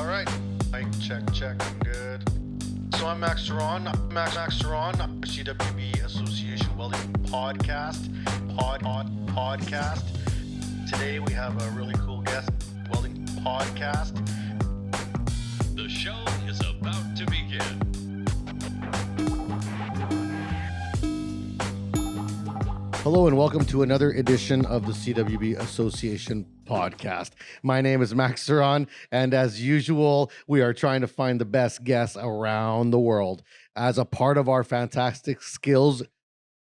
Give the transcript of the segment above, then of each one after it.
All right. Mic check. I'm good. So I'm Max Duran. CWB Association Welding podcast. Today we have a really cool guest. Welding podcast. The show is about to begin. Hello and welcome to another edition of the CWB Association podcast. My name is Max Duran, and as usual, we are trying to find the best guests around the world. As a part of our fantastic skills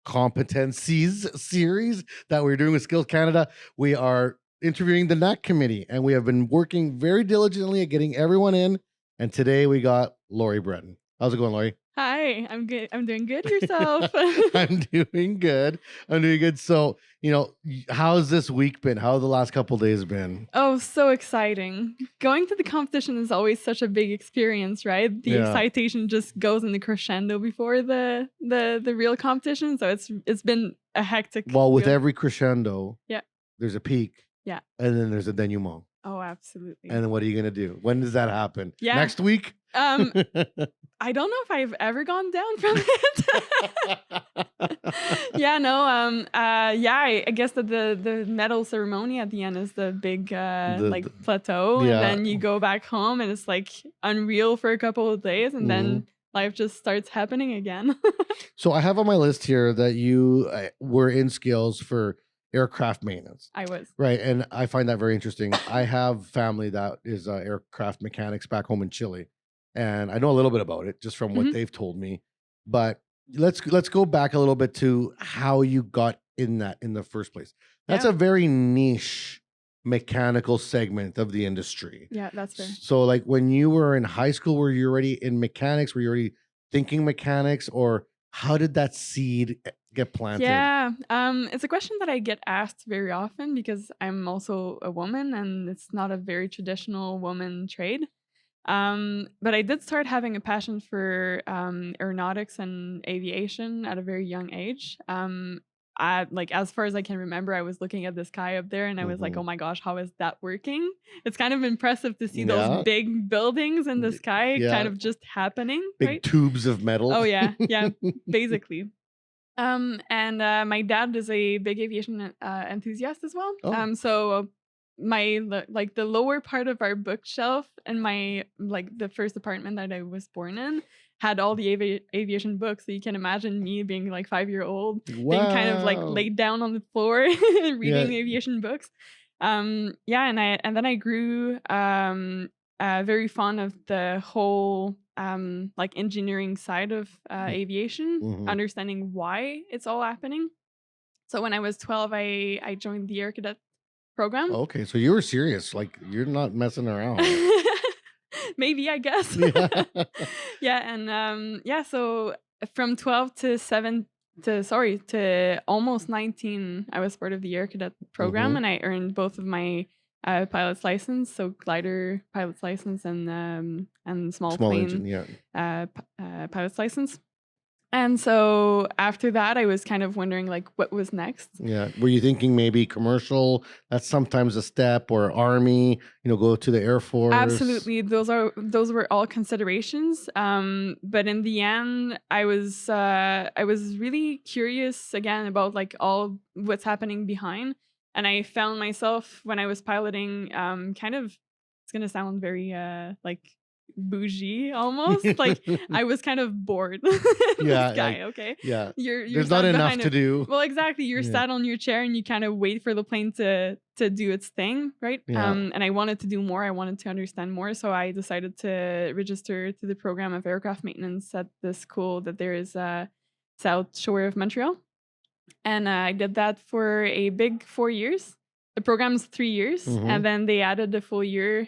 competencies series that we're doing with Skills Canada, we are interviewing the NAC committee, and we have been working very diligently at getting everyone in. And today we got Laurie Breton. How's it going, Laurie? Hi, I'm good. I'm doing good. Yourself? I'm doing good. So, how's this week been? How have the last couple of days been? Oh, so exciting. Going to the competition is always such a big experience, right? The excitation just goes in the crescendo before the real competition. So it's been a hectic. Well, with every crescendo, yeah, there's a peak. Yeah. And then there's a denouement. Oh, absolutely. And then what are you going to do? When does that happen? Yeah. Next week? I don't know if I've ever gone down from it. I guess that the medal ceremony at the end is the big plateau. Yeah. And then you go back home and it's like unreal for a couple of days and then life just starts happening again. So I have on my list here that you were in skills for aircraft maintenance. I was. Right. And I find that very interesting. I have family that is aircraft mechanics back home in Chile. And I know a little bit about it just from what they've told me. But let's go back a little bit to how you got in that in the first place. That's a very niche mechanical segment of the industry. Yeah, that's fair. So like when you were in high school, were you already in mechanics? Were you already thinking mechanics? Or how did that seed get planted? Yeah, it's a question that I get asked very often because I'm also a woman and it's not a very traditional woman trade. But I did start having a passion for aeronautics and aviation at a very young age. As far as I can remember, I was looking at the sky up there and I was like, oh my gosh, how is that working? It's kind of impressive to see those big buildings in the sky kind of just happening. Big tubes of metal. Oh, yeah, basically. And my dad is a big aviation enthusiast as well. So the lower part of our bookshelf and the first apartment that I was born in had all the aviation books. So you can imagine me being like 5-year-old being kind of like laid down on the floor reading aviation books. And then I grew very fond of the whole engineering side of aviation, understanding why it's all happening. So when I was 12, I joined the Air Cadet program. Okay, so you were serious. Like you're not messing around. Maybe, I guess. So from 12 to almost 19, I was part of the Air Cadet program, and I earned both of my pilot's license, so glider pilot's license and small plane engine, pilot's license. And so after that, I was kind of wondering like what was next. Yeah. Were you thinking maybe commercial? That's sometimes a step, or Army, go to the Air Force? Absolutely. Those were all considerations. But in the end, I was really curious again about like all what's happening behind. And I found myself when I was piloting, it's going to sound very bougie almost, like I was kind of bored. Okay, you're there's not enough to do. Well, exactly, you're sat on your chair and you kind of wait for the plane to do its thing, right? And I wanted to do more. I wanted to understand more, so I decided to register to the program of aircraft maintenance at the school that there is South Shore of Montreal, and I did that for a big 4 years. The program's 3 years, and then they added a full year.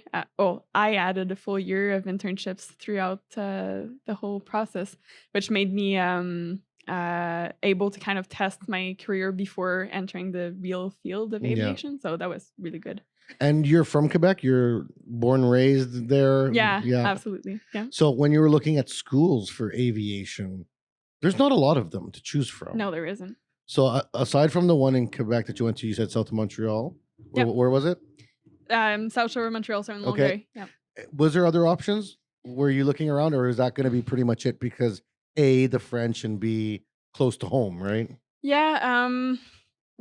I added a full year of internships throughout the whole process, which made me able to kind of test my career before entering the real field of aviation. So that was really good. And you're from Quebec? You're born and raised there? Yeah, absolutely. Yeah. So when you were looking at schools for aviation, there's not a lot of them to choose from. No, there isn't. So aside from the one in Quebec that you went to, you said South of Montreal. Where was it? South Shore of Montreal, so in Longueuil. Okay. Yeah. Was there other options? Were you looking around, or is that going to be pretty much it? Because A, the French, and B, close to home, right? Yeah,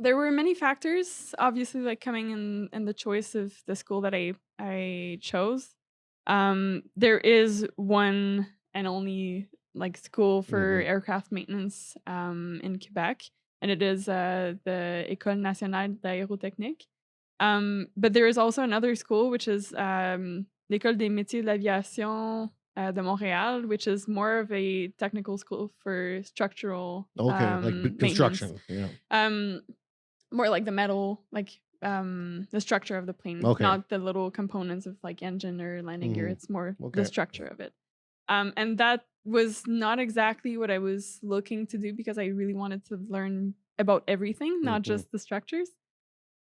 there were many factors, obviously, like coming in the choice of the school that I chose. There is one and only like school for aircraft maintenance in Quebec, and it is the École nationale d'aérotechnique. But there is also another school, which is l'École des métiers de l'aviation de Montréal, which is more of a technical school for structural Okay, like maintenance. construction. Yeah. More like the metal, like the structure of the plane, Okay. not the little components of like engine or landing gear. It's more Okay. the structure of it. And that was not exactly what I was looking to do because I really wanted to learn about everything, not just the structures.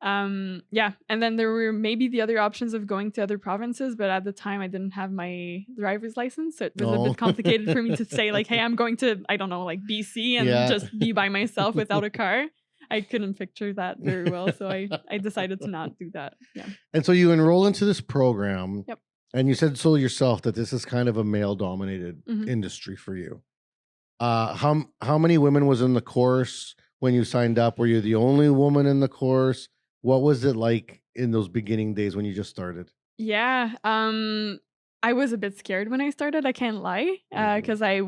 Yeah, and then there were maybe the other options of going to other provinces, but at the time I didn't have my driver's license, so it was a bit complicated for me to say like, hey, I'm going to, I don't know, like BC and just be by myself without a car. I couldn't picture that very well, so I decided to not do that. Yeah. And so you enroll into this program. Yep. And you said so yourself that this is kind of a male-dominated industry for you. How many women was in the course when you signed up? Were you the only woman in the course? What was it like in those beginning days when you just started? Yeah, I was a bit scared when I started. I can't lie, because I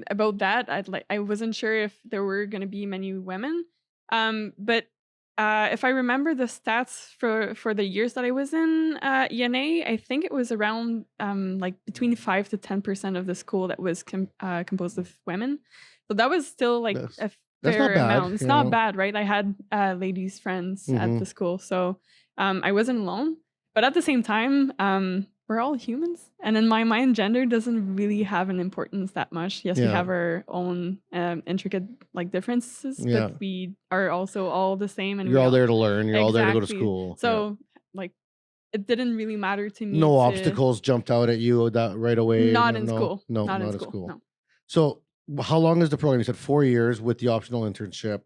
about that I wasn't sure if there were gonna be many women. But if I remember the stats for the years that I was in ENA, I think it was around like between 5 to 10% of the school that was composed of women. So that was still like a fair amount. It's not bad, right? I had ladies friends at the school, so I wasn't alone. But at the same time, we're all humans, and in my mind, gender doesn't really have an importance that much. Yes, we have our own intricate like differences, but we are also all the same. And you're all there to learn. You're all there to go to school. So like, it didn't really matter to me. No obstacles jumped out at you that right away. Not in school. No, not in school. No. So how long is the program? You said 4 years with the optional internship.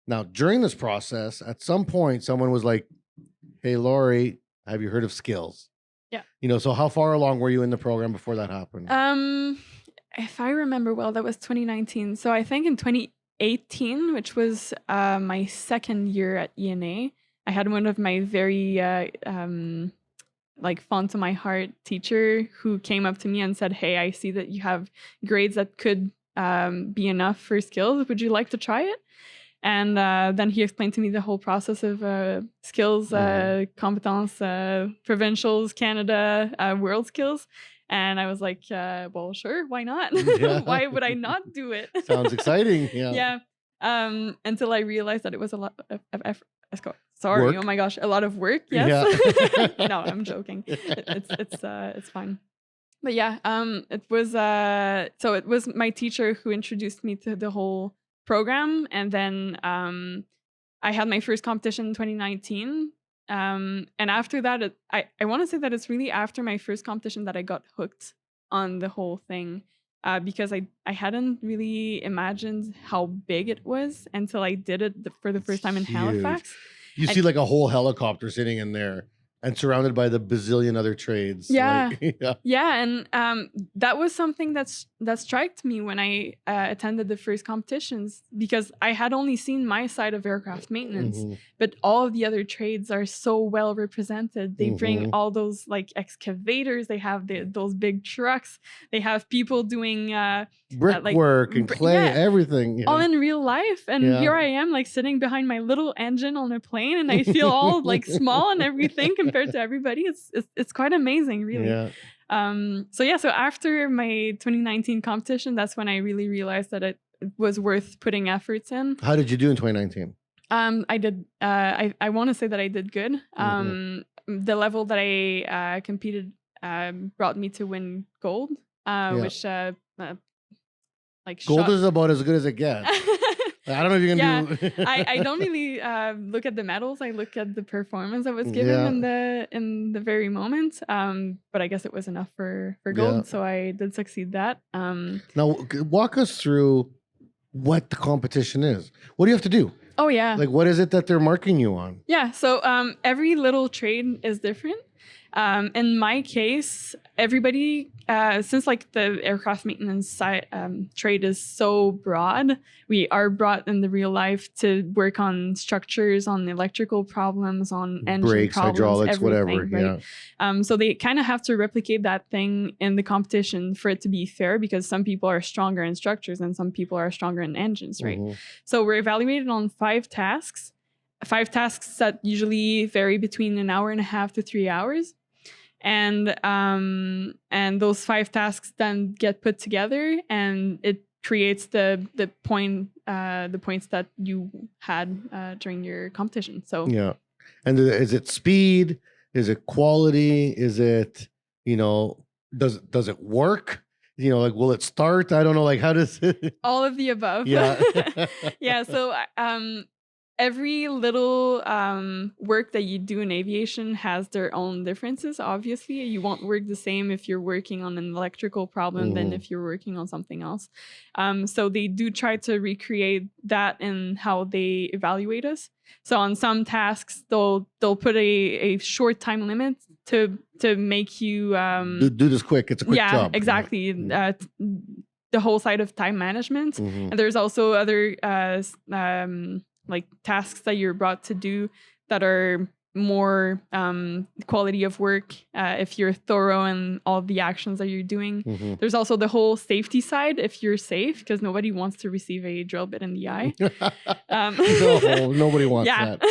Now, during this process, at some point, someone was like, "Hey, Laurie, have you heard of skills?" Yeah. You know, so how far along were you in the program before that happened? If I remember well, that was 2019. So I think in 2018, which was my second year at ENA, I had one of my very like fond to my heart teacher who came up to me and said, "Hey, I see that you have grades that could be enough for skills. Would you like to try it?" And then he explained to me the whole process of skills, compétences, provincials, Canada, world skills. And I was like, well, sure, why not? Why would I not do it? Sounds exciting. Yeah. Yeah. Until I realized that it was a lot of effort. Sorry. Work. Oh my gosh. A lot of work. Yes. Yeah. No, I'm joking. It's fine. But yeah, it was, so it was my teacher who introduced me to the whole program, and then I had my first competition in 2019, and after that I want to say that it's really after my first competition that I got hooked on the whole thing, because I hadn't really imagined how big it was until I did it for the first time in Halifax. You see like a whole helicopter sitting in there and surrounded by the bazillion other trades. Yeah. Like, yeah. And that was something that struck me when I attended the first competitions, because I had only seen my side of aircraft maintenance, but all of the other trades are so well represented. They bring all those like excavators, they have those big trucks, they have people doing brickwork and clay, everything. All in real life. And here I am like sitting behind my little engine on a plane, and I feel all like small and everything compared to everybody. It's quite amazing, really. So after my 2019 competition, that's when I really realized that it was worth putting efforts in. How did you do in 2019? I did. I want to say that I did good. The level that I competed brought me to win gold, which like gold is about as good as it gets. I don't know if you can do. I don't really look at the medals. I look at the performance that was given in the very moment. But I guess it was enough for gold, so I did succeed that. Now walk us through what the competition is. What do you have to do? Oh yeah. Like what is it that they're marking you on? Yeah. So every little trade is different. In my case, everybody, since like the aircraft maintenance trade is so broad, we are brought in the real life to work on structures, on electrical problems, on engine brakes, problems, hydraulics, everything, whatever. right? Yeah. So they kind of have to replicate that thing in the competition for it to be fair, because some people are stronger in structures and some people are stronger in engines, right? So we're evaluated on 5 tasks that usually vary between an hour and a half to 3 hours. And those 5 tasks then get put together, and it creates the points that you had during your competition. So yeah. And is it speed? Is it quality? Is it, does it work? Like, will it start? I don't know. Like, how does it? All of the above. Yeah. Yeah. So every little work that you do in aviation has their own differences. Obviously, you won't work the same if you're working on an electrical problem than if you're working on something else. So they do try to recreate that in how they evaluate us. So on some tasks, they'll put a short time limit to make you do this quick. It's a quick job. Yeah, exactly. The whole side of time management. And there's also other like tasks that you're brought to do that are more quality of work, if you're thorough in all the actions that you're doing. There's also the whole safety side, if you're safe, because nobody wants to receive a drill bit in the eye. No, nobody wants that.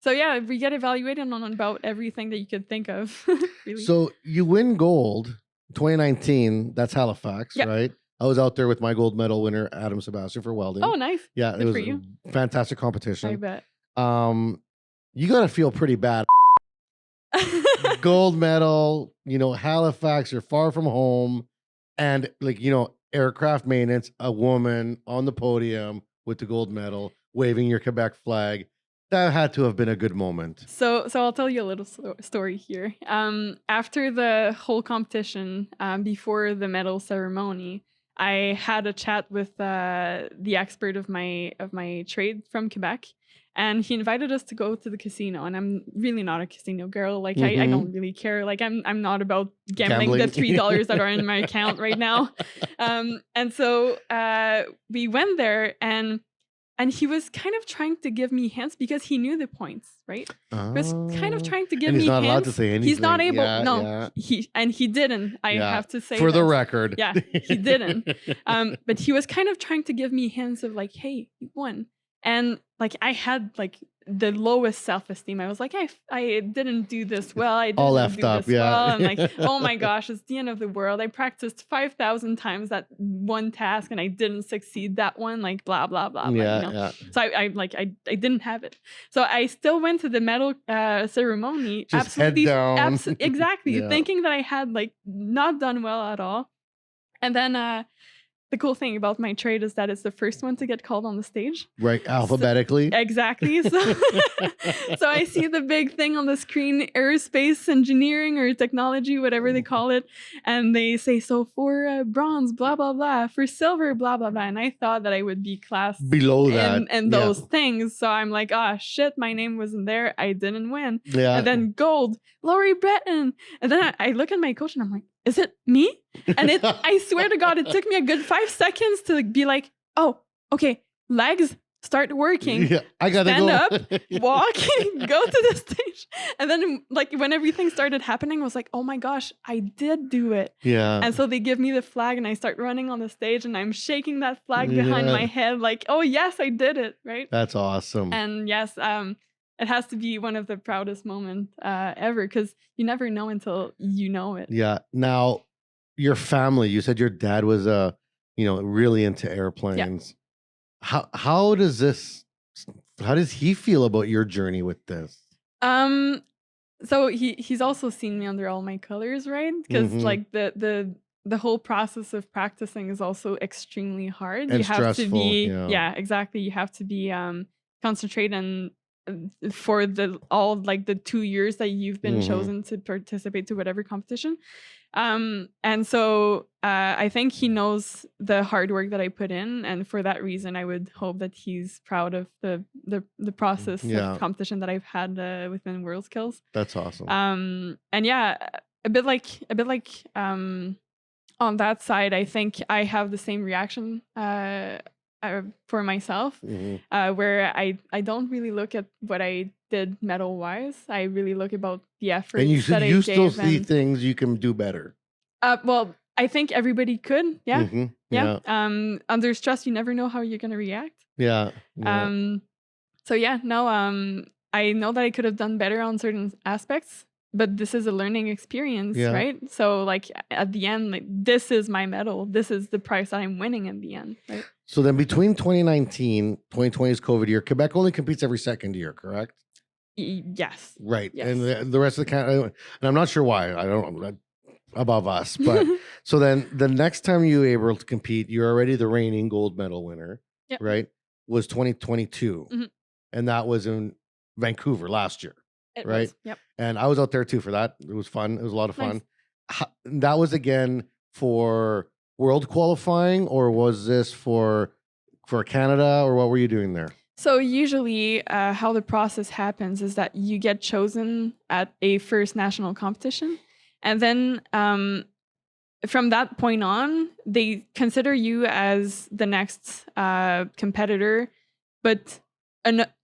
So yeah, we get evaluated on about everything that you could think of. Really. So you win gold 2019. That's Halifax, right? I was out there with my gold medal winner, Adam Sebastian, for welding. Oh, nice. Yeah, Good it was for you. a fantastic competition. I bet. You got to feel pretty bad. Gold medal, Halifax, you're far from home. And like, aircraft maintenance, a woman on the podium with the gold medal, waving your Quebec flag. That had to have been a good moment. So I'll tell you a little story here. After the whole competition, before the medal ceremony, I had a chat with the expert of my trade from Quebec, and he invited us to go to the casino. And I'm really not a casino girl. Like I don't really care. Like I'm not about gambling. The $3 that are in my account right now. And so we went there, and he was kind of trying to give me hints because he knew the points, right? He was kind of trying to give me hints. He's not allowed to say anything. He's not able. He didn't. I have to say for the record. Yeah, he didn't. But he was kind of trying to give me hints of like, hey, you won. And like I had like the lowest self-esteem. I was like, I didn't do this well. I didn't all do left up, this well. And like, oh my gosh, it's the end of the world. I practiced 5,000 times that one task and I didn't succeed that one. Like blah blah blah. Yeah. So I didn't have it. So I still went to the medal ceremony. Just absolutely, head down. Exactly, thinking that I had like not done well at all. And then the cool thing about my trade is that it's the first one to get called on the stage. Right, alphabetically. Exactly. So, so I see the big thing on the screen, aerospace engineering or technology, whatever they call it. And they say, so for bronze, blah, blah, blah, for silver, blah, blah, blah. And I thought that I would be classed below that and those things. So I'm like, shit, my name wasn't there. I didn't win. Yeah. And then gold, Laurie Breton. And then I look at my coach and I'm like, is it me? And I swear to God, it took me a good 5 seconds to be like, oh, okay, legs, start working. Yeah, I gotta stand up, go. walk, go to the stage. And then like when everything started happening, I was like, oh my gosh, I did do it. Yeah. And so they give me the flag and I start running on the stage and I'm shaking that flag behind my head like, oh yes, I did it, right? That's awesome. And yes, it has to be one of the proudest moments ever, because you never know until you know it. Yeah. Now, your family, you said your dad was really into airplanes. Yeah. How does he feel about your journey with this? So he's also seen me under all my colors, right? Because like the whole process of practicing is also extremely hard. And you have stressful, to be exactly. You have to be concentrated and for the 2 years that you've been chosen to participate to whatever competition. And so I think he knows the hard work that I put in, and for that reason, I would hope that he's proud of the process of competition that I've had within World Skills. That's awesome. And yeah, a bit like on that side, I think I have the same reaction for myself, where I don't really look at what I did medal wise. I really look about the effort. And you still see things you can do better. Well, I think everybody could. Yeah. Under stress, you never know how you're gonna react. Yeah. So yeah, no. I know that I could have done better on certain aspects, but this is a learning experience, right? So like at the end, like this is my medal. This is the prize that I'm winning in the end, right? So then between 2019, 2020 is COVID year. Quebec only competes every second year, correct? Yes. Right. Yes. And the rest of the Canada, and I'm not sure why. I don't know above us, but so then the next time you were able to compete, you're already the reigning gold medal winner, right? Was 2022. And that was in Vancouver last year. Right. Was. Yep. And I was out there too for that. It was fun. It was a lot of fun. That was again for world qualifying, or was this for Canada, or what were you doing there? So usually how the process happens is that you get chosen at a first national competition, and then from that point on, they consider you as the next competitor, but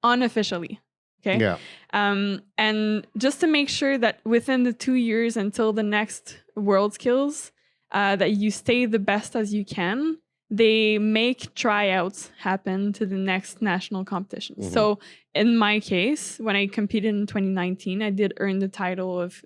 unofficially. Okay. Yeah. And just to make sure that within the 2 years until the next World Skills, that you stay the best as you can, they make tryouts happen to the next national competition. So in my case, when I competed in 2019, I did earn the title of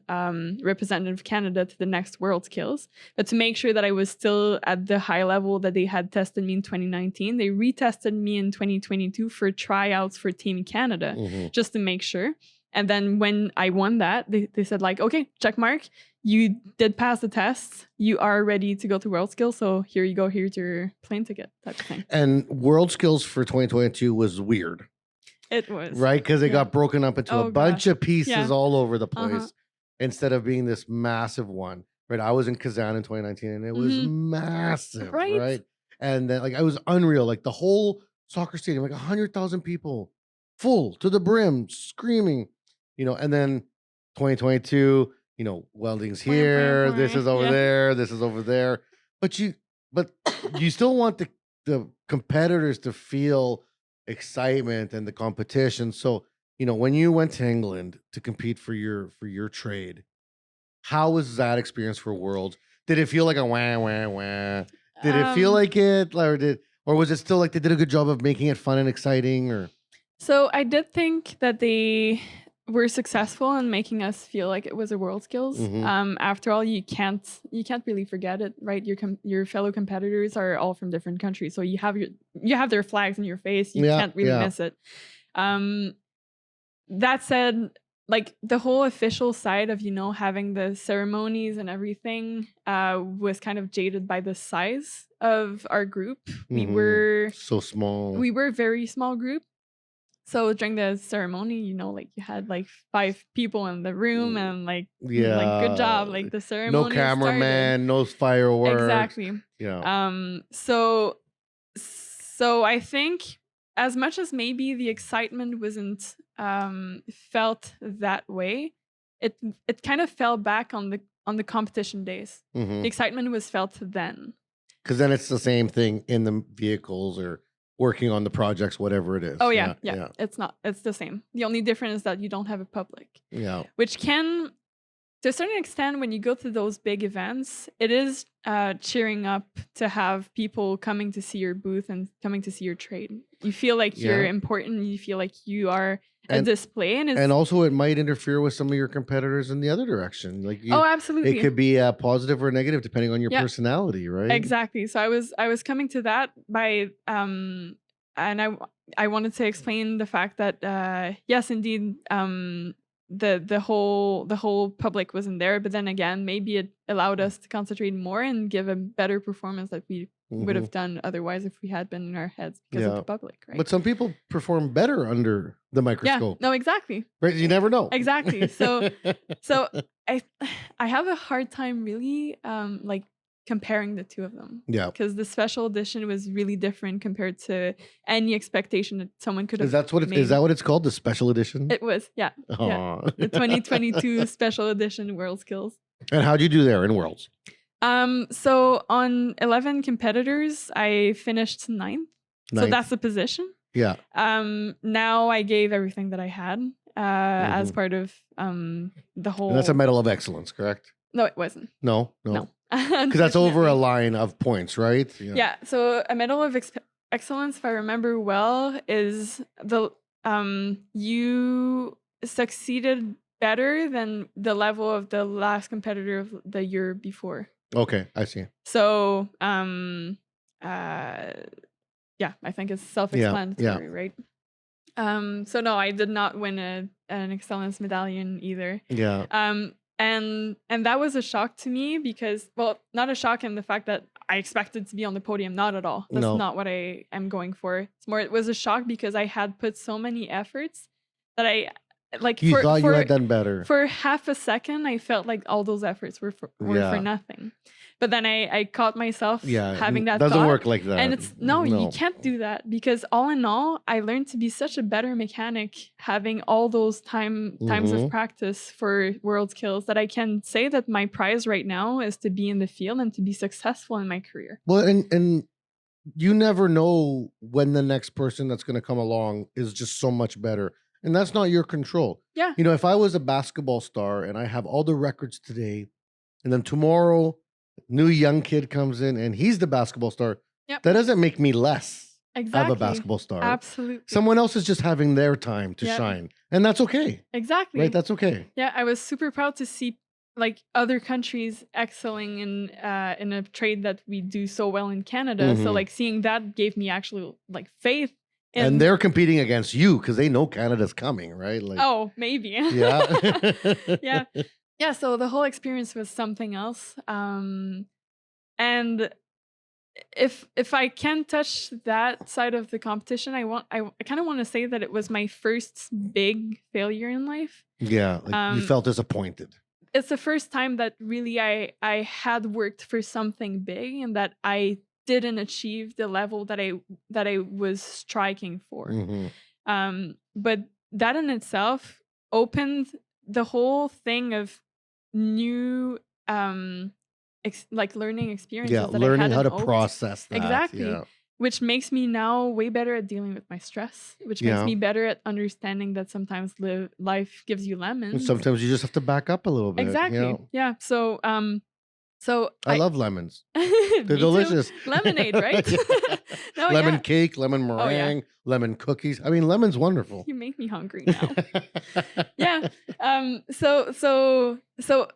representative Canada to the next World Skills. But to make sure that I was still at the high level that they had tested me in 2019, they retested me in 2022 for tryouts for Team Canada, just to make sure. And then when I won that, they said like, okay, check mark. You did pass the test. You are ready to go to World Skills. So here you go. Here's your plane ticket type of thing. And World Skills for 2022 was weird. It was. Right? Because it got broken up into a bunch of pieces all over the place instead of being this massive one. Right? I was in Kazan in 2019 and it was massive. Right? And then like it was unreal. Like the whole soccer stadium, like 100,000 people, full to the brim, screaming, and then 2022, Welding's here, this is over there, this is over there. But you still want the competitors to feel excitement and the competition. So, when you went to England to compete for your trade, how was that experience for Worlds? Did it feel like a wah wah wah? Did it feel like it, or was it still like they did a good job of making it fun and exciting? Or so I did think that they were successful in making us feel like it was a World Skills. After all, you can't really forget it, right? Your fellow competitors are all from different countries, so you have their flags in your face. You can't really miss it. That said, like the whole official side of having the ceremonies and everything was kind of jaded by the size of our group. We were so small. We were a very small group. So during the ceremony, like you had like 5 people in the room and like good job, like the ceremony. No cameraman, no fireworks. Exactly. Yeah. So I think as much as maybe the excitement wasn't felt that way, it kind of fell back on the competition days. The excitement was felt then. Because then it's the same thing in the vehicles or working on the projects, whatever it is. Oh yeah. It's the same. The only difference is that you don't have a public. Yeah. Which can, to a certain extent, when you go to those big events, it is cheering up to have people coming to see your booth and coming to see your trade. You feel like you're important. You feel like you are a display, and also it might interfere with some of your competitors in the other direction. Like absolutely, it could be a positive or negative depending on your personality, right? Exactly. So I was coming to that by and I wanted to explain the fact that yes, indeed, the whole public wasn't there. But then again, maybe it allowed us to concentrate more and give a better performance that we would have done otherwise if we had been in our heads because of the public, right? But some people perform better under the microscope. Yeah, no, exactly. Right? You never know. Exactly. So I have a hard time really like comparing the two of them. Yeah. Because the special edition was really different compared to any expectation that someone could have. Is that what it's called? The special edition? It was, yeah. Yeah. The 2022 special edition World Skills. And how'd you do there in Worlds? So on 11 competitors, I finished 9th. So that's the position. Yeah. Now I gave everything that I had as part of the whole. And that's a medal of excellence, correct? No, it wasn't. No. Because that's over a line of points, right? Yeah. So a medal of excellence, if I remember well, is the you succeeded better than the level of the last competitor of the year before. Okay, I see. So yeah, I think it's self-explanatory, right? So no, I did not win an excellence medallion either. Yeah. And that was a shock to me because, well, not a shock in the fact that I expected to be on the podium. Not at all. That's not what I am going for. It's more, it was a shock because I had put so many efforts that I like. You thought you had done better. For half a second, I felt like all those efforts were for nothing. But then I caught myself having that doesn't thought. work like that. And it's you can't do that because all in all, I learned to be such a better mechanic having all those times of practice for world skills that I can say that my prize right now is to be in the field and to be successful in my career. Well, and you never know when the next person that's going to come along is just so much better. And that's not your control. Yeah. You know, if I was a basketball star and I have all the records today, and then tomorrow new young kid comes in and he's the basketball star, that doesn't make me less of a basketball star. Absolutely. Someone else is just having their time to shine. And that's okay. Exactly. Right? That's okay. Yeah, I was super proud to see like other countries excelling in a trade that we do so well in Canada. So like seeing that gave me actually like faith. And they're competing against you because they know Canada's coming, right? Like, oh, maybe. Yeah. Yeah, so the whole experience was something else. And if I can touch that side of the competition, I kind of want to say that it was my first big failure in life. Yeah, like you felt disappointed. It's the first time that really I had worked for something big and that I didn't achieve the level that I was striking for. But that in itself opened the whole thing of new like learning experiences. Yeah, learning how to process that. Exactly. Yeah. Which makes me now way better at dealing with my stress, which makes me better at understanding that sometimes life gives you lemons. And sometimes you just have to back up a little bit. Exactly. Yeah. So I love lemons. They're delicious. Too. Lemonade, right? No, lemon cake, lemon meringue, lemon cookies. I mean, lemon's wonderful. You make me hungry now. Yeah. So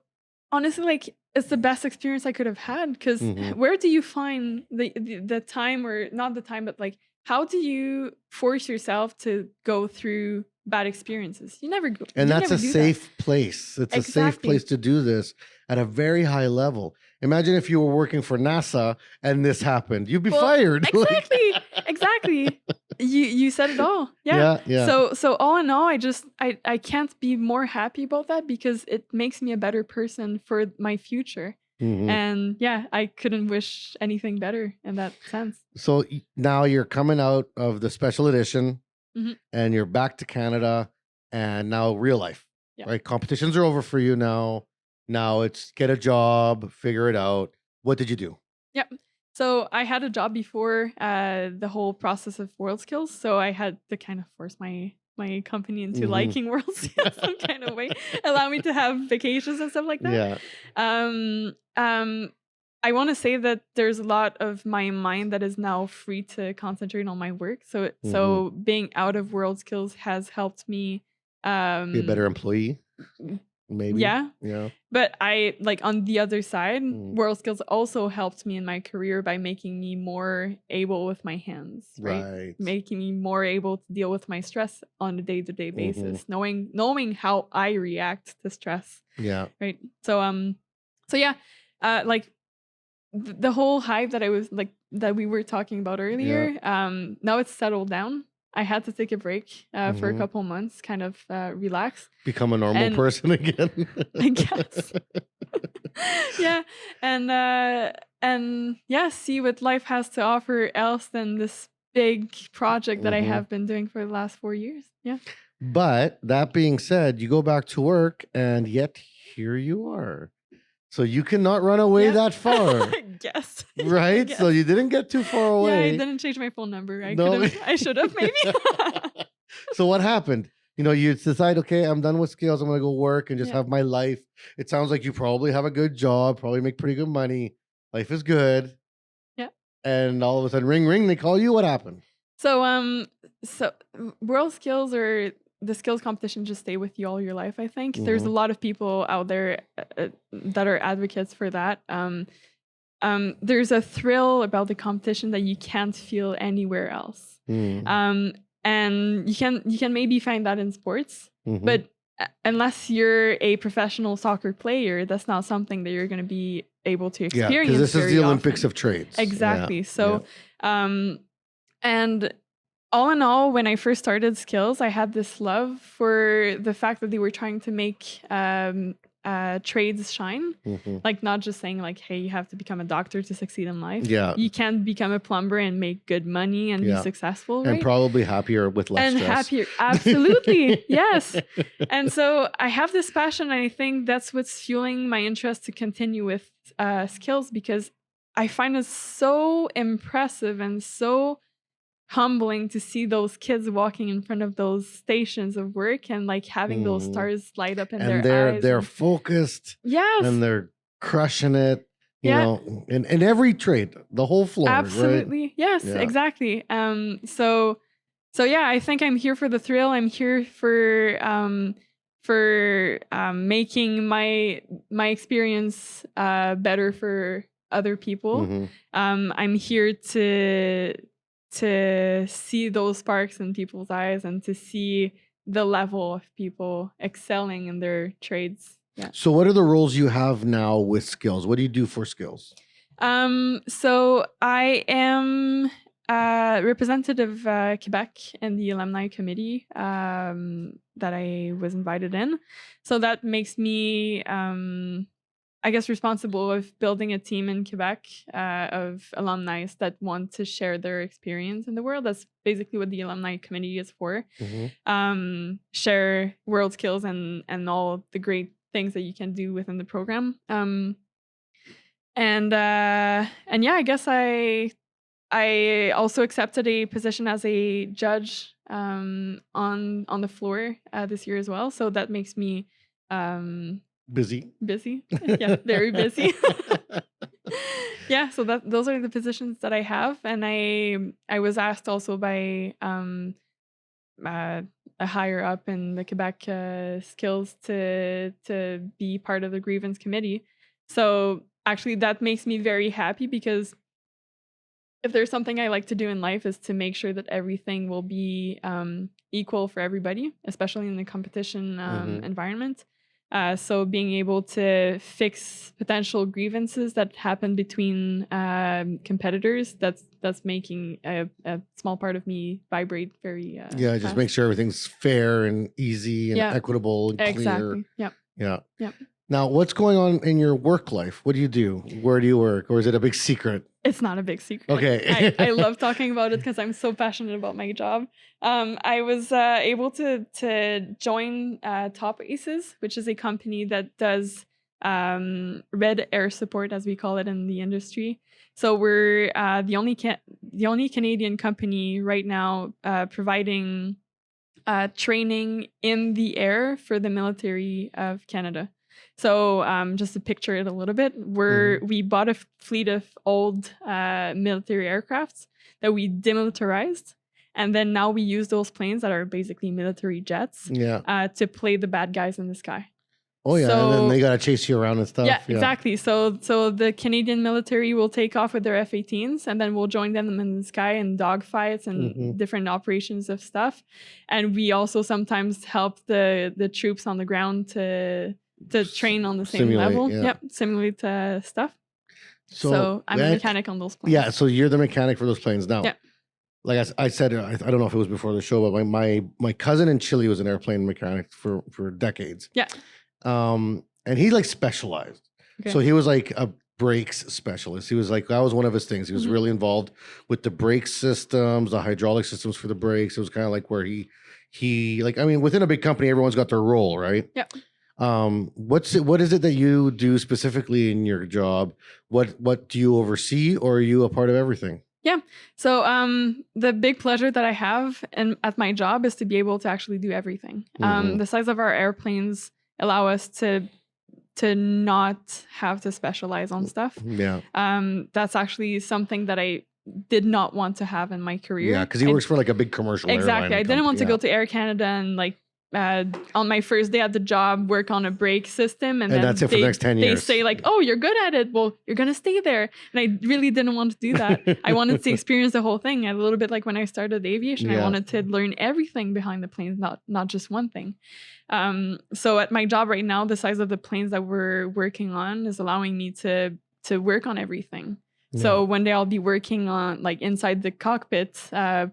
honestly, like it's the best experience I could have had because where do you find the time, or not the time, but like how do you force yourself to go through bad experiences? You never go. And that's a safe place. It's a safe place to do this at a very high level. Imagine if you were working for NASA and this happened. You'd be fired. Exactly. Exactly. You said it all. Yeah. So all in all, I can't be more happy about that because it makes me a better person for my future. And yeah, I couldn't wish anything better in that sense. So now you're coming out of the special edition and you're back to Canada and now real life, right? Competitions are over for you now. Now it's get a job, figure it out. What did you do? Yep. So I had a job before the whole process of World Skills. So I had to kind of force my company into liking World Skills some kind of way, allow me to have vacations and stuff like that. Yeah. I want to say that there's a lot of my mind that is now free to concentrate on my work. So being out of World Skills has helped me be a better employee. maybe. Yeah. Yeah. But I like on the other side, Mm. world skills also helped me in my career by making me more able with my hands, right? Right. Making me more able to deal with my stress on a day-to-day basis, knowing how I react to stress. Yeah. Right. So yeah, like the whole hype that I was like that we were talking about earlier, now it's settled down. I had to take a break for a couple months, kind of relax. Become a normal person again. I guess. Yeah, and yeah, see what life has to offer else than this big project that I have been doing for the last 4 years. Yeah. But that being said, you go back to work, and yet here you are. So you cannot run away that far. Yes. Right? So you didn't get too far away. Yeah, I didn't change my phone number. No. I should have maybe. So what happened? You know, you decide, okay, I'm done with skills. I'm going to go work and just have my life. It sounds like you probably have a good job, probably make pretty good money. Life is good. Yeah. And all of a sudden, ring, ring, they call you. What happened? So, world skills or the skills competition just stay with you all your life, I think. There's a lot of people out there that are advocates for that. There's a thrill about the competition that you can't feel anywhere else. And you can maybe find that in sports, but unless you're a professional soccer player, that's not something that you're going to be able to experience. Yeah, because this is the Olympics often. of trades. Exactly. Yeah. So, and all in all, when I first started skills, I had this love for the fact that they were trying to make trades shine. Like not just saying like, hey, you have to become a doctor to succeed in life. Yeah. You can become a plumber and make good money and be successful, right? And probably happier with less stress. Happier. Absolutely. Yes. And so I have this passion, and I think that's what's fueling my interest to continue with skills, because I find it so impressive and so humbling to see those kids walking in front of those stations of work and like having those stars light up in their eyes. They're focused. Yes. And they're crushing it, you know, in every trade, the whole floor. Absolutely. Right? Yes, exactly. So yeah, I think I'm here for the thrill. I'm here for making my experience better for other people. I'm here to see those sparks in people's eyes and to see the level of people excelling in their trades. Yeah. So what are the roles you have now with skills? What do you do for skills? So I am representative of Quebec in the Alumni Committee that I was invited in. So that makes me I guess responsible of building a team in Quebec of alumni that want to share their experience in the world. That's basically what the Alumni Committee is for. Share world skills and all the great things that you can do within the program. And yeah, I guess I also accepted a position as a judge on the floor this year as well. So that makes me busy. Yeah, very busy. Yeah, so those are the positions that I have, and I was asked also by a higher up in the Quebec skills to be part of the grievance committee. So actually that makes me very happy, because if there's something I like to do in life is to make sure that everything will be equal for everybody, especially in the competition environment. So being able to fix potential grievances that happen between competitors, that's making a small part of me vibrate very just fast. make sure everything's fair and easy and equitable and clear. Exactly. Yeah. Now, what's going on in your work life? What do you do? Where do you work? Or is it a big secret? It's not a big secret. Okay. I love talking about it because I'm so passionate about my job. I was able to join Top Aces, which is a company that does red air support, as we call it in the industry. So we're the only Canadian company right now providing training in the air for the military of Canada. So just to picture it a little bit, we bought a fleet of old military aircrafts that we demilitarized. And then now we use those planes that are basically military jets to play the bad guys in the sky. Oh yeah, So, and then they gotta chase you around and stuff. yeah, exactly. So the Canadian military will take off with their F-18s, and then we'll join them in the sky in dogfights and different operations of stuff. And we also sometimes help the troops on the ground to train on the same level. Yeah. Yep, simulate stuff. So I'm a mechanic on those planes. Yeah, so you're the mechanic for those planes now. Yeah. Like I said, I don't know if it was before the show, but my cousin in Chile was an airplane mechanic for decades. Yeah. And he like specialized. Okay. So he was like a brakes specialist. He was like, that was one of his things. He was really involved with the brake systems, the hydraulic systems for the brakes. It was kind of like where he like, I mean, within a big company, everyone's got their role, right? Yeah. What is it that you do specifically in your job? What do you oversee, or are you a part of everything? Yeah. So the big pleasure that I have at my job is to be able to actually do everything. The size of our airplanes allow us to not have to specialize on stuff. Yeah. That's actually something that I did not want to have in my career. Yeah, because he works for like a big commercial Exactly. airline I didn't want to go to Air Canada and like on my first day at the job work on a brake system, and then that's it for the next 10 years. They say like, oh, you're good at it, well, you're gonna stay there. And I really didn't want to do that. I wanted to experience the whole thing, a little bit like when I started aviation. I wanted to learn everything behind the planes, not just one thing. So at my job right now, the size of the planes that we're working on is allowing me to work on everything. So one day I'll be working on like inside the cockpit,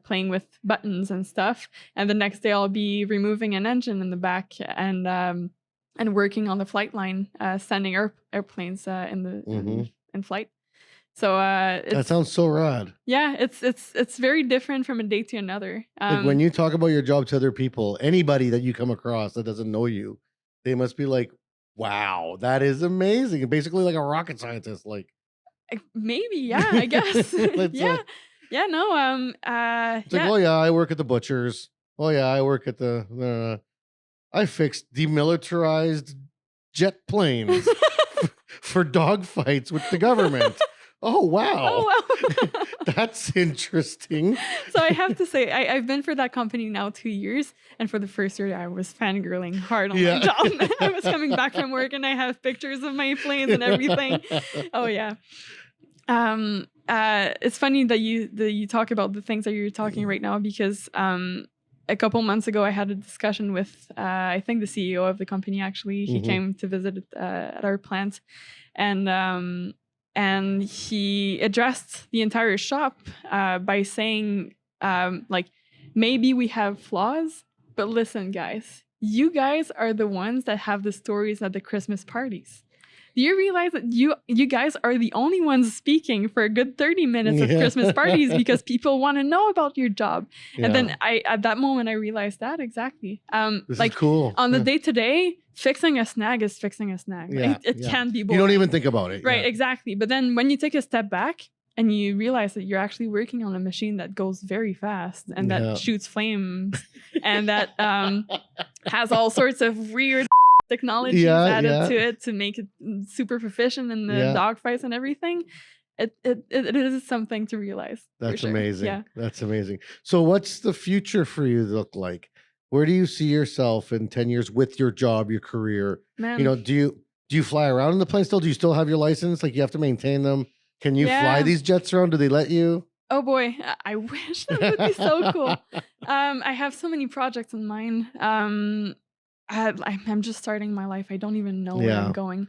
playing with buttons and stuff, and the next day I'll be removing an engine in the back and working on the flight line, sending airplanes in flight. So that sounds so rad. Yeah, it's very different from a day to another. Like when you talk about your job to other people, anybody that you come across that doesn't know you, they must be like, "Wow, that is amazing!" Basically, like a rocket scientist, like. Maybe, yeah, I guess. Yeah. No, it's like, oh yeah, I work at the butchers. Oh yeah, I work at I fixed demilitarized jet planes for dogfights with the government. Oh wow. That's interesting. So I have to say, I've been for that company now 2 years, and for the first year I was fangirling hard on my job. I was coming back from work and I have pictures of my planes and everything. Oh yeah. It's funny that you talk about the things that you're talking right now, because a couple months ago I had a discussion with I think the CEO of the company. Actually, he came to visit at our plant, and he addressed the entire shop by saying like, maybe we have flaws, but listen, guys, you guys are the ones that have the stories at the Christmas parties. Do you realize that you guys are the only ones speaking for a good 30 minutes of Christmas parties because people want to know about your job? And then at that moment I realized that exactly. This like is cool. On the day-to-day, fixing a snag is fixing a snag. Yeah, it can't be boring. You don't even think about it. Right, exactly. But then when you take a step back and you realize that you're actually working on a machine that goes very fast and that shoots flames and that has all sorts of weird technologies added to it to make it super proficient in the dogfights and everything. It is something to realize. That's amazing. Yeah. That's amazing. So what's the future for you look like? Where do you see yourself in 10 years with your job, your career? Man. You know, do you fly around in the plane still? Do you still have your license? Like you have to maintain them? Can you fly these jets around? Do they let you? Oh boy, I wish. That would be so cool. I have so many projects in mind. I'm just starting my life. I don't even know where I'm going.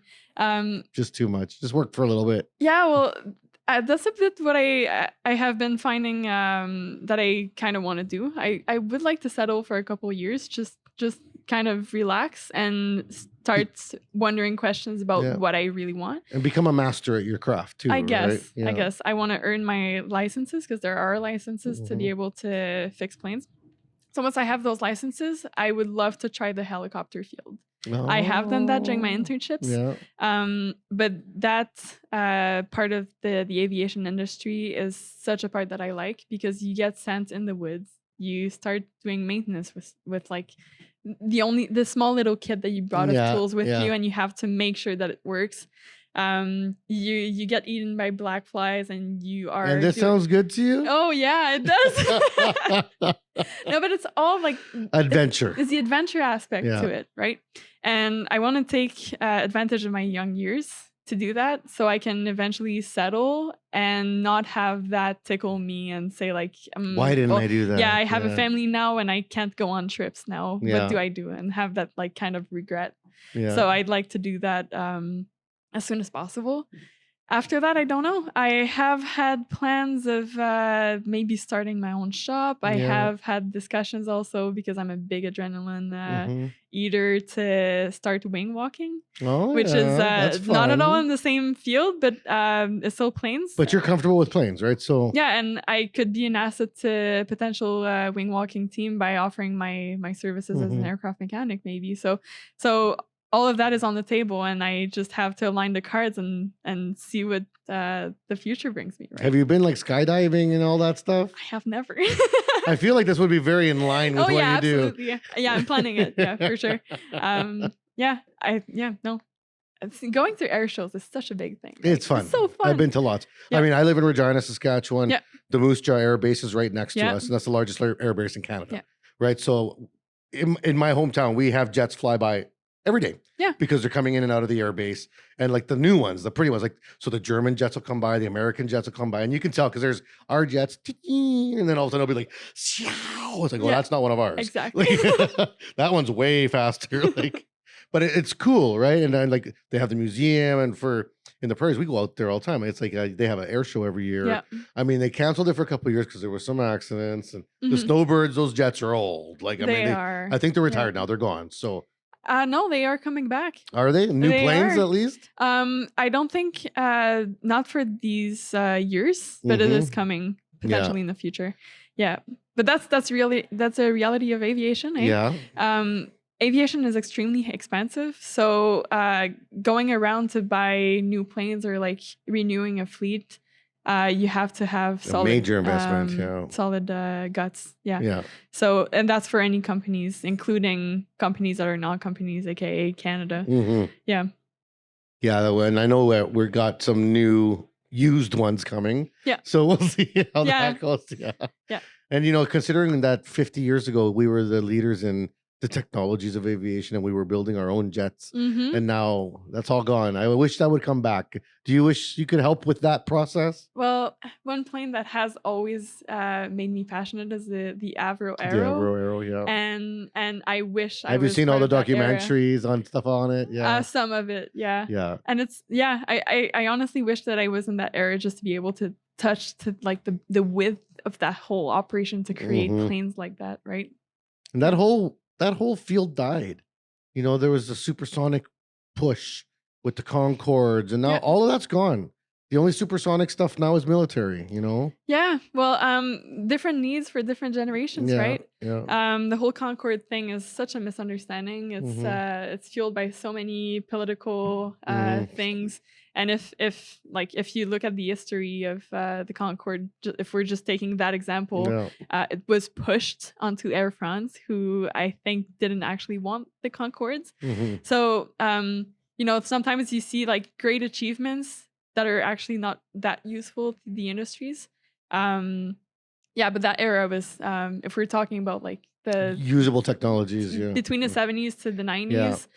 Just too much. Just work for a little bit. Yeah, well, that's a bit what I have been finding that I kind of want to do. I would like to settle for a couple of years, just kind of relax and start wondering questions about what I really want. And become a master at your craft too, I guess. Right? Yeah. I guess. I want to earn my licenses, because there are licenses to be able to fix planes. So once I have those licenses, I would love to try the helicopter field. Oh. I have done that during my internships. Yeah. But that part of the aviation industry is such a part that I like, because you get sent in the woods. You start doing maintenance with like the small little kit that you brought of tools with you, and you have to make sure that it works. You get eaten by black flies, and you are. And this sounds good to you? Oh yeah, it does. No, but it's all like adventure. It's the adventure aspect to it, right? And I want to take advantage of my young years to do that, so I can eventually settle and not have that tickle me and say like, why didn't I do that? Yeah, I have a family now and I can't go on trips now. What do I do? And have that like kind of regret. Yeah. So I'd like to do that as soon as possible. After that, I don't know. I have had plans of maybe starting my own shop. I have had discussions also, because I'm a big adrenaline eater, to start wing walking, which is not at all in the same field, but it's still planes. But you're comfortable with planes, right? So yeah, and I could be an asset to a potential wing walking team by offering my services as an aircraft mechanic, maybe. So all of that is on the table, and I just have to align the cards and see what the future brings me. Right? Have you been like skydiving and all that stuff? I have never. I feel like this would be very in line with what you absolutely. do. Yeah, I'm planning it. Yeah, for sure. No. Going through air shows is such a big thing. Right? It's fun. It's so fun. I've been to lots. Yeah. I mean, I live in Regina, Saskatchewan. Yeah. The Moose Jaw Air Base is right next to us, and that's the largest air base in Canada. Yeah. Right. So in my hometown, we have jets fly by every day. Yeah. Because they're coming in and out of the air base. And like the new ones, the pretty ones, like, so the German jets will come by, the American jets will come by, and you can tell because there's our jets, and then all of a sudden it'll be like, it's like, well, that's not one of ours. Exactly. That one's way faster. Like, but it's cool, right? And then like they have the museum, and in the prairies, we go out there all the time. It's like they have an air show every year. Yeah. I mean, they canceled it for a couple of years because there were some accidents, and the snowbirds, those jets are old. Like, I think they're retired now. They're gone. So. No, they are coming back. Are they new planes at least? I don't think not for these years, but it is coming potentially in the future. Yeah, but that's a reality of aviation. Eh? Yeah. Aviation is extremely expensive, so going around to buy new planes or like renewing a fleet, you have to have solid major investment, solid guts. Yeah. So, and that's for any companies, including companies that are not companies, aka Canada. Yeah. Yeah, and I know we got some new used ones coming. Yeah. So we'll see how that goes. Yeah. Yeah. And considering that 50 years ago we were the leaders in the technologies of aviation, and we were building our own jets, and now that's all gone. I wish that would come back. Do you wish you could help with that process? Well, one plane that has always made me passionate is the Avro Aero. The Avro Aero, yeah. And I wish I have you seen all the documentaries on stuff on it? Yeah. Some of it, yeah. Yeah. And it's I honestly wish that I was in that era just to be able to touch to like the width of that whole operation to create planes like that, right? And that whole field died. There was a supersonic push with the Concords, and now all of that's gone. The only supersonic stuff now is military, Yeah. Well, different needs for different generations, right? Yeah. The whole Concorde thing is such a misunderstanding. It's fueled by so many political things. And if you look at the history of the Concorde, if we're just taking that example, it was pushed onto Air France, who I think didn't actually want the Concordes. So, sometimes you see like great achievements that are actually not that useful to the industries. But that era was, if we're talking about like the usable technologies, between the 70s to the 90s,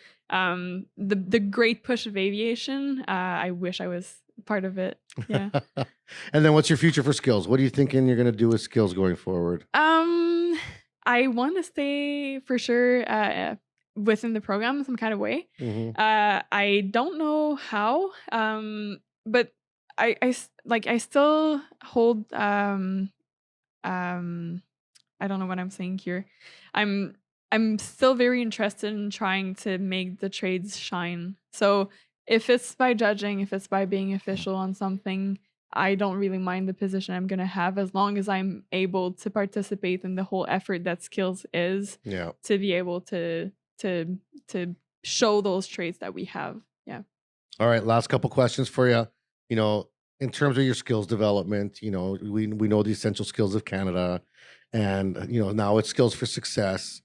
the great push of aviation, I wish I was part of it. Yeah. And then what's your future for skills? What are you thinking you're going to do with skills going forward? I want to stay for sure within the program in some kind of way. I don't know how, but I still hold I don't know what I'm saying here. I'm still very interested in trying to make the trades shine. So if it's by judging, if it's by being official on something, I don't really mind the position I'm gonna have, as long as I'm able to participate in the whole effort that skills is, to be able to show those traits that we have. Yeah. All right, last couple questions for you. In terms of your skills development, we know the essential skills of Canada, and now it's skills for success.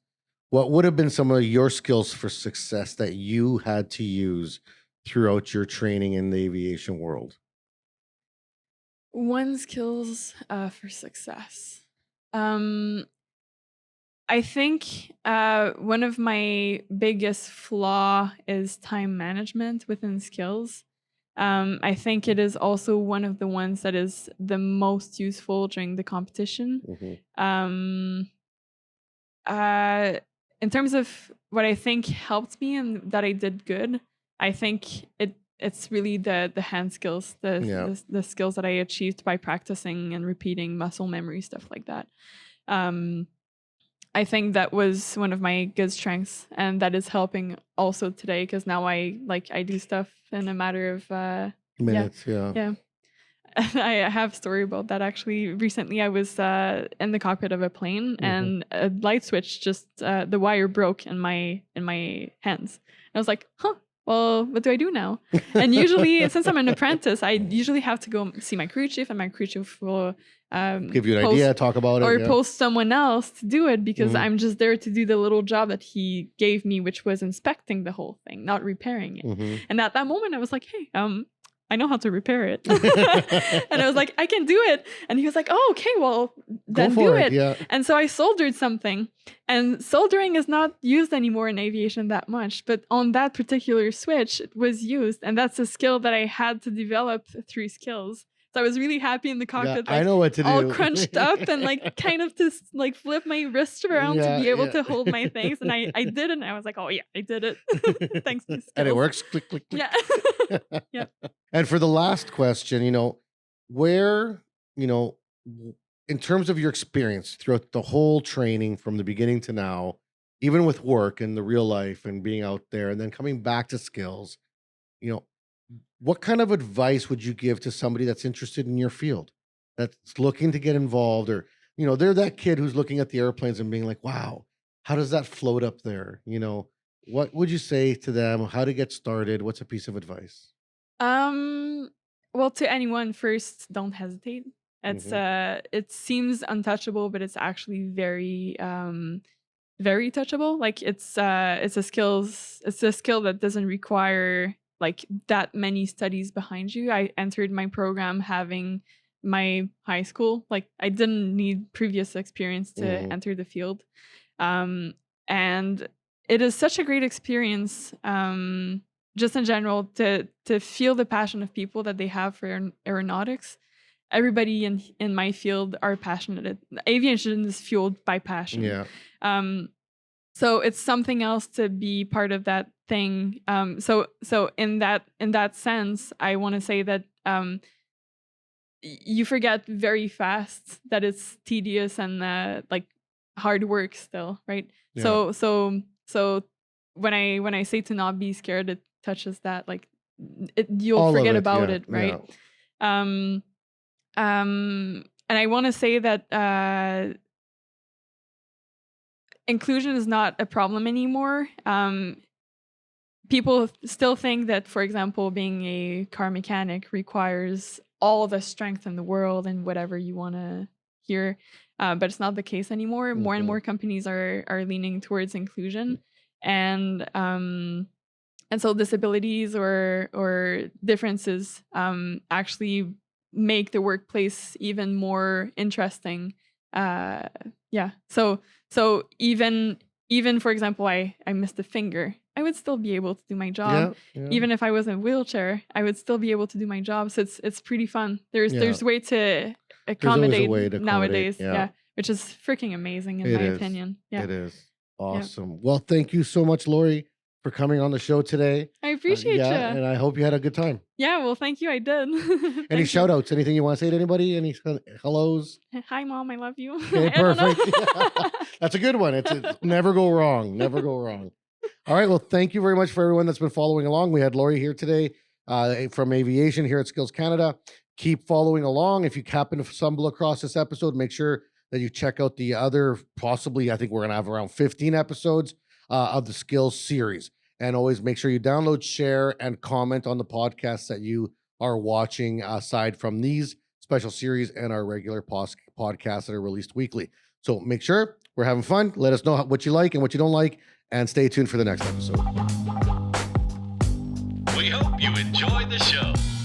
What would have been some of your skills for success that you had to use throughout your training in the aviation world? One skills for success. I think one of my biggest flaw is time management within skills. I think it is also one of the ones that is the most useful during the competition. In terms of what I think helped me and that I did good, I think it's really the hand skills, the skills that I achieved by practicing and repeating, muscle memory, stuff like that. I think that was one of my good strengths, and that is helping also today because now I do stuff in a matter of minutes. Yeah. I have a story about that actually. Recently, I was in the cockpit of a plane, and a light switch just the wire broke in my hands. And I was like, huh. Well, what do I do now? And usually, since I'm an apprentice, I usually have to go see my crew chief, and my crew chief will give you an idea, talk about it, or post someone else to do it because I'm just there to do the little job that he gave me, which was inspecting the whole thing, not repairing it. And at that moment, I was like, hey, I know how to repair it. And I was like, I can do it. And he was like, oh, okay, well, then do it. Yeah. And so I soldered something. And soldering is not used anymore in aviation that much. But on that particular switch, it was used. And that's a skill that I had to develop through skills. So I was really happy in the cockpit. I know what to do. All crunched up and kind of to flip my wrist around to be able to hold my things. And I did it. And I was like, oh yeah, I did it. Thanks to skills. And it works. Click, click, click. Yeah. Yeah. And for the last question, where, in terms of your experience throughout the whole training from the beginning to now, even with work and the real life and being out there and then coming back to skills, what kind of advice would you give to somebody that's interested in your field, that's looking to get involved, or, they're that kid who's looking at the airplanes and being like, wow, how does that float up there? What would you say to them? How to get started? What's a piece of advice? Well, to anyone, first, don't hesitate. It's it seems untouchable, but it's actually very very touchable. Like it's a skill that doesn't require that many studies behind you. I entered my program having my high school. I didn't need previous experience to enter the field. And it is such a great experience, just in general, to feel the passion of people that they have for aeronautics. Everybody in my field are passionate. Aviation is fueled by passion. Yeah. So it's something else to be part of that thing. So in that sense, I want to say that you forget very fast that it's tedious and hard work still, right? Yeah. So when I say to not be scared, it touches that you'll forget about it, right? Yeah. And I want to say that inclusion is not a problem anymore. People still think that, for example, being a car mechanic requires all the strength in the world and whatever you want to hear, but it's not the case anymore. More and more companies are leaning towards inclusion, and so disabilities or differences actually make the workplace even more interesting. Yeah. So even for example, I missed a finger, I would still be able to do my job. Yeah. Even if I was in a wheelchair, I would still be able to do my job. So it's pretty fun. There's way to accommodate nowadays. Yeah. Which is freaking amazing in my opinion. Yeah. It is awesome. Yeah. Well, thank you so much, Laurie, for coming on the show today. I appreciate you. And I hope you had a good time. Yeah, well, thank you. I did. Any shout outs? Anything you want to say to anybody? Any hellos? Hi, Mom. I love you. Okay, perfect. That's a good one. It's never go wrong. Never go wrong. All right. Well, thank you very much for everyone that's been following along. We had Laurie here today from Aviation here at Skills Canada. Keep following along. If you happen to stumble across this episode, make sure that you check out the other, possibly, I think we're going to have around 15 episodes of the Skills series. And always make sure you download, share, and comment on the podcasts that you are watching aside from these special series and our regular podcasts that are released weekly. So make sure we're having fun. Let us know what you like and what you don't like, and stay tuned for the next episode. We hope you enjoy the show.